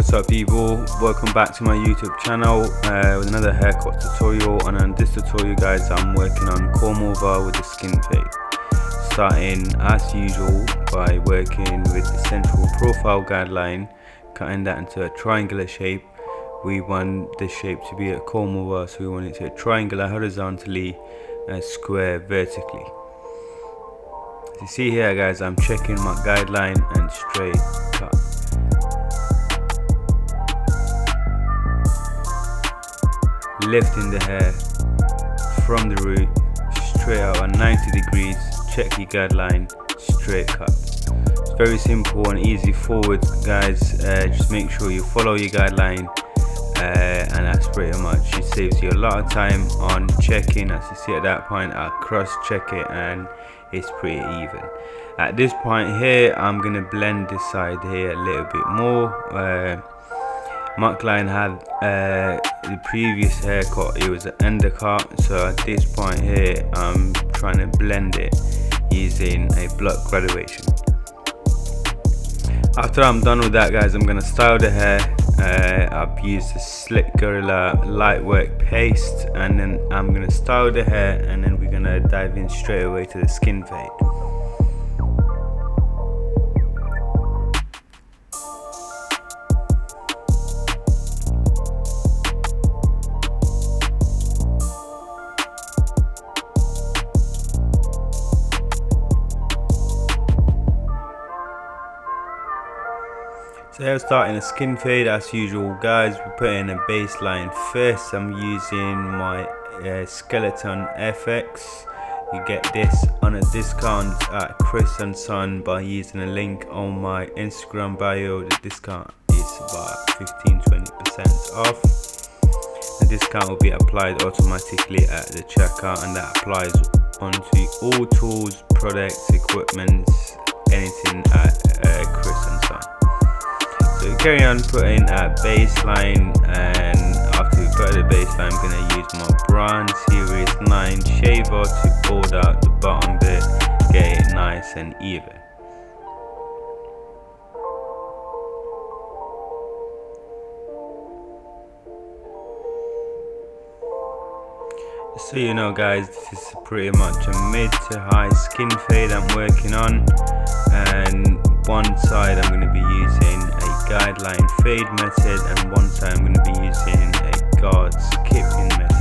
What's up people, welcome back to my YouTube channel with another haircut tutorial. And on this tutorial guys, I'm working on comb over with the skin fade, starting as usual by working with the central profile guideline, cutting that into a triangular shape. We want the shape to be a comb over, so we want it to be triangular horizontally and square vertically. As you see here guys, I'm checking my guideline and straight cut. Lifting the hair from the root straight out at 90 degrees, check your guideline, straight cut. It's very simple and easy forward guys, just make sure you follow your guideline and that's pretty much, it saves you a lot of time on checking. As you see at that point, I cross check it and it's pretty even. At this point here, I'm gonna blend this side here a little bit more. My client had the previous haircut, it was an undercut, so at this point here I'm trying to blend it using a block graduation. After I'm done with that guys, I'm going to style the hair. I've used a Slick Gorilla Lightwork paste, and then I'm going to style the hair, and then we're going to dive in straight away to the skin fade. So here, starting a skin fade as usual guys, we put in a baseline first. I'm using my Skeleton FX. You get this on a discount at Chris & Son by using a link on my Instagram bio. The discount is about 15-20% off. The discount will be applied automatically at the checkout, and that applies onto all tools, products, equipment, anything at Chris & Son. So we carry on putting a baseline, and after we put the baseline, I'm going to use my Bronze Series 9 shaver to fold out the bottom bit, get it nice and even. So you know guys, this is pretty much a mid to high skin fade I'm working on, and one side I'm going to be using a guideline fade method, and one side I'm going to be using a guard skipping method.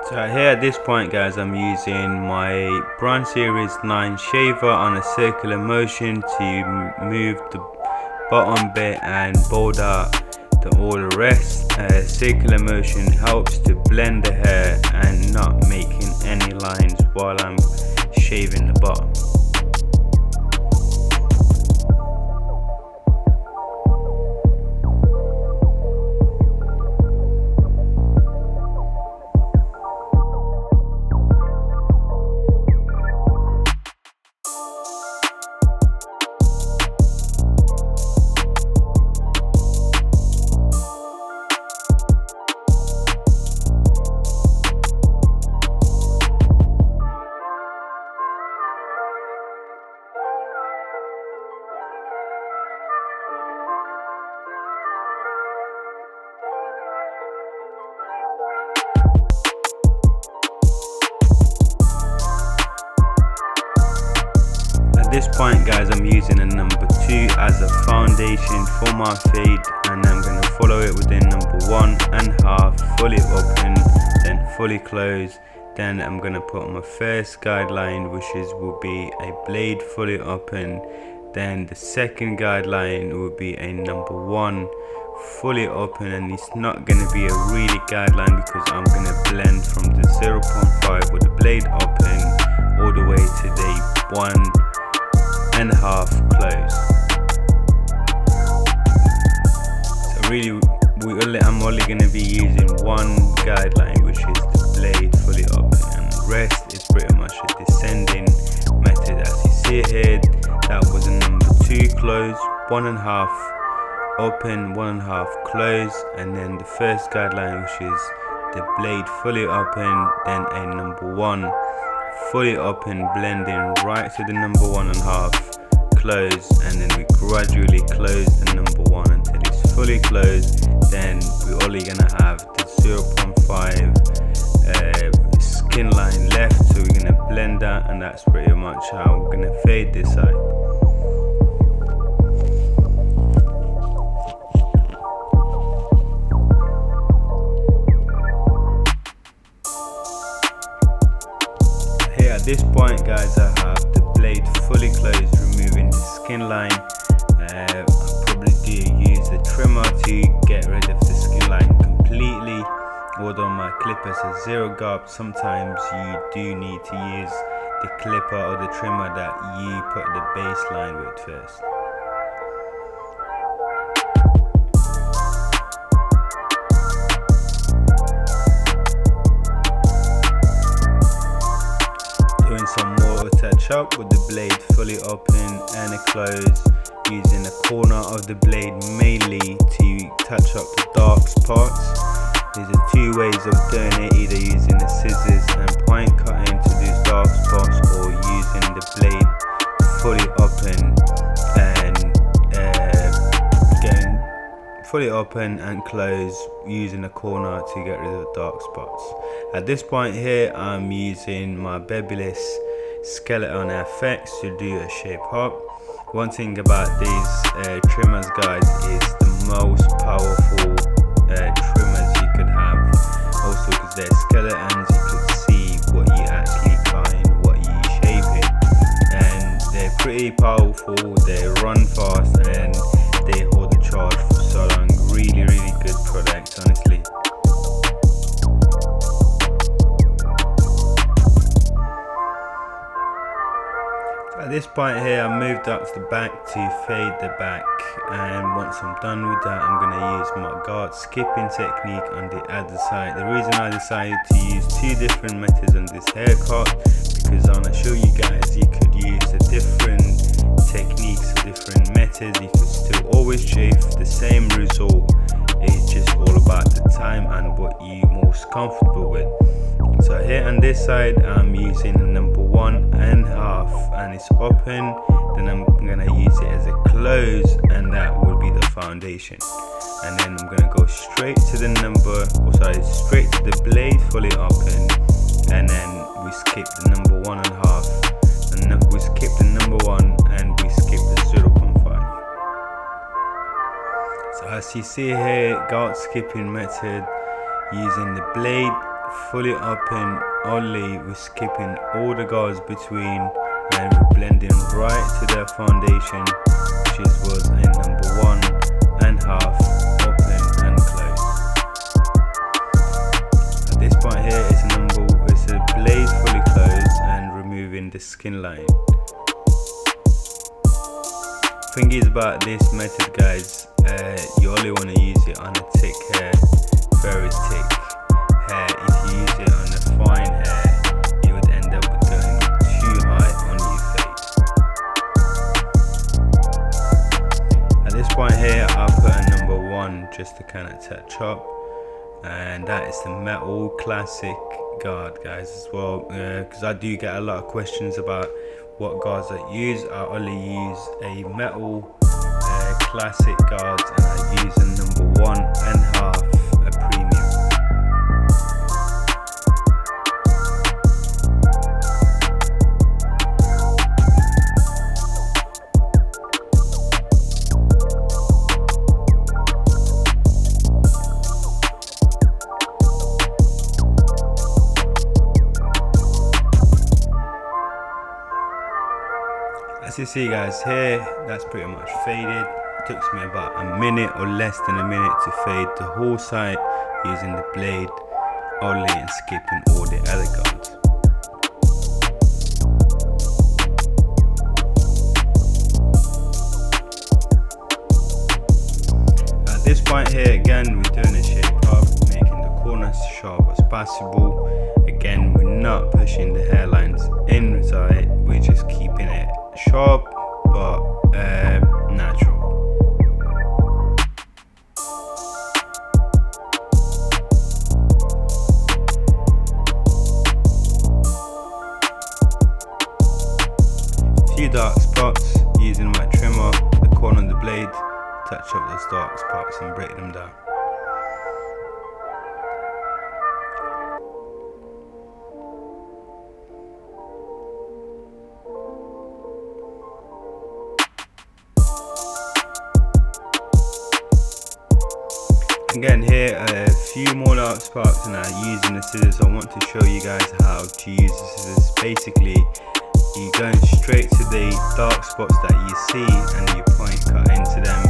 So here at this point guys, I'm using my Bronze Series 9 shaver on a circular motion to move the bottom bit and bold out all the rest. Circular motion helps to blend the hair and not making any lines while I'm shaving the bottom. At this point guys, I'm using a number 2 as a foundation for my fade, and I'm going to follow it with a number 1.5, fully open, then fully close. Then I'm going to put my first guideline, which will be a blade fully open. Then the second guideline will be a number 1 fully open, and it's not going to be a really guideline because I'm going to blend from the 0.5 with the blade open all the way to the 1.5 close. So really I'm only going to be using one guideline, which is the blade fully open, and the rest is pretty much a descending method. As you see here, that was a number 2 close, 1.5 open, 1.5 close, and then the first guideline, which is the blade fully open, then a number 1 fully open, blending right to the number 1.5 close, and then we gradually close the number 1 until it's fully closed. Then we're only gonna have the 0.5 skin line left, so we're gonna blend that, and that's pretty much how we're gonna fade this side. Here at this point, guys, I have the blade fully closed, removing the skin line. I'll probably use a trimmer to get rid of the skin line completely. Although my clippers are 0 gap, sometimes you do need to use the clipper or the trimmer that you put the baseline with first. Doing some more touch up with the blade fully open and closed, using the corner of the blade mainly to touch up the dark spots. There's 2 ways of doing it, either using the scissors and point cutting to these dark spots, or using the blade fully open and getting fully open and closed, using the corner to get rid of the dark spots. At this point here, I'm using my Barber Skeleton FX to do a shape up. One thing about these trimmers, guys, is the most powerful trimmers you could have. Also, because they're skeletons, you could see what you actually cutting, what you shaping, and they're pretty powerful. They run fast and they hold the charge for so long. Really good products, honestly. At this point here, I moved up to the back to fade the back, and once I'm done with that, I'm going to use my guard skipping technique on the other side. The reason I decided to use 2 different methods on this haircut, because I want to show you guys you could use a different techniques, different methods. You could still always shave the same result. It's just all about the time and what you're most comfortable with. So here on this side, I'm using the number 1.5 and it's open. Then I'm gonna use it as a close, and that will be the foundation. And then I'm gonna go straight to the straight to the blade fully open, and then we skip the number 1.5, and we skip the number 1, and we skip the 0.5. So as you see here, guard skipping method, using the blade fully open only, we're skipping all the guards between, and we're blending right to the foundation, which was a number 1.5 open and close. At this point here, it's a blade fully closed and removing the skin line. Thing is about this method, guys, you only want to use it on a thick hair, very thick hair. If you use it on a fine hair, you would end up going too high on your fade. At this point here, I'll put a number 1 just to kind of touch up, and that is the metal classic guard, guys, as well, because I do get a lot of questions about what guards I use. I only use a metal classic guards, and I use a number 1.5 a premium. As you see, guys, here, that's pretty much faded. It took me about a minute or less than a minute to fade the whole side using the blade only and skipping all the other guards. At this point here, again, we're doing a shape up, making the corners sharp as possible. Again, we're not pushing the hairlines inside, we're just keeping it sharp but natural. touch up those dark spots and break them down. Again, here a few more dark spots, and using the scissors. I want to show you guys how to use the scissors. Basically, you're going straight to the dark spots that you see and you point cut into them,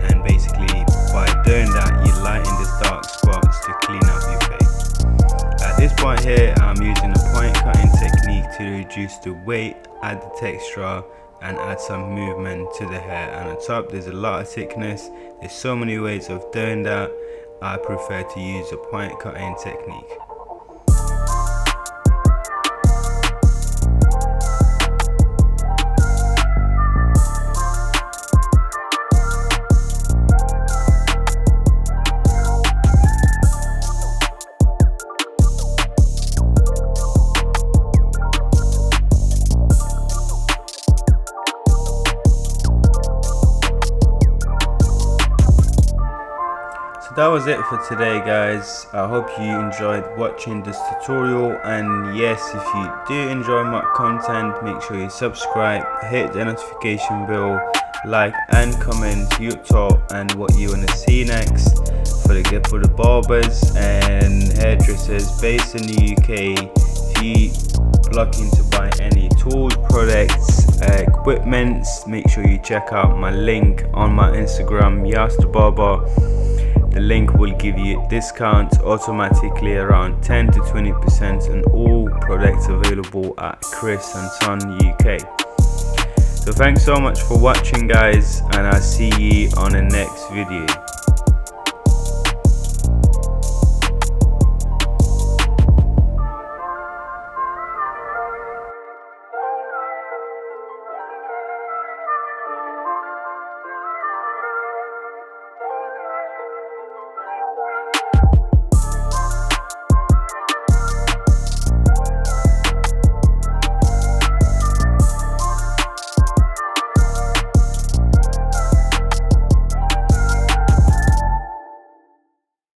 and basically by doing that you lighten these dark spots to clean up your face. At this point here, I'm using a point cutting technique to reduce the weight, add the texture, and add some movement to the hair. And on top there's a lot of thickness. There's so many ways of doing that. I prefer to use a point cutting technique. That was it for today, guys. I hope you enjoyed watching this tutorial, and yes, if you do enjoy my content, make sure you subscribe, hit the notification bell, like and comment your thought and what you want to see next for the barbers and hairdressers based in the UK. If you looking to buy any tools, products, equipments, make sure you check out my link on my Instagram, Yasta Barber. The link will give you a discount automatically around 10 to 20% on all products available at Chris & Son UK. So thanks so much for watching, guys, and I'll see you on the next video.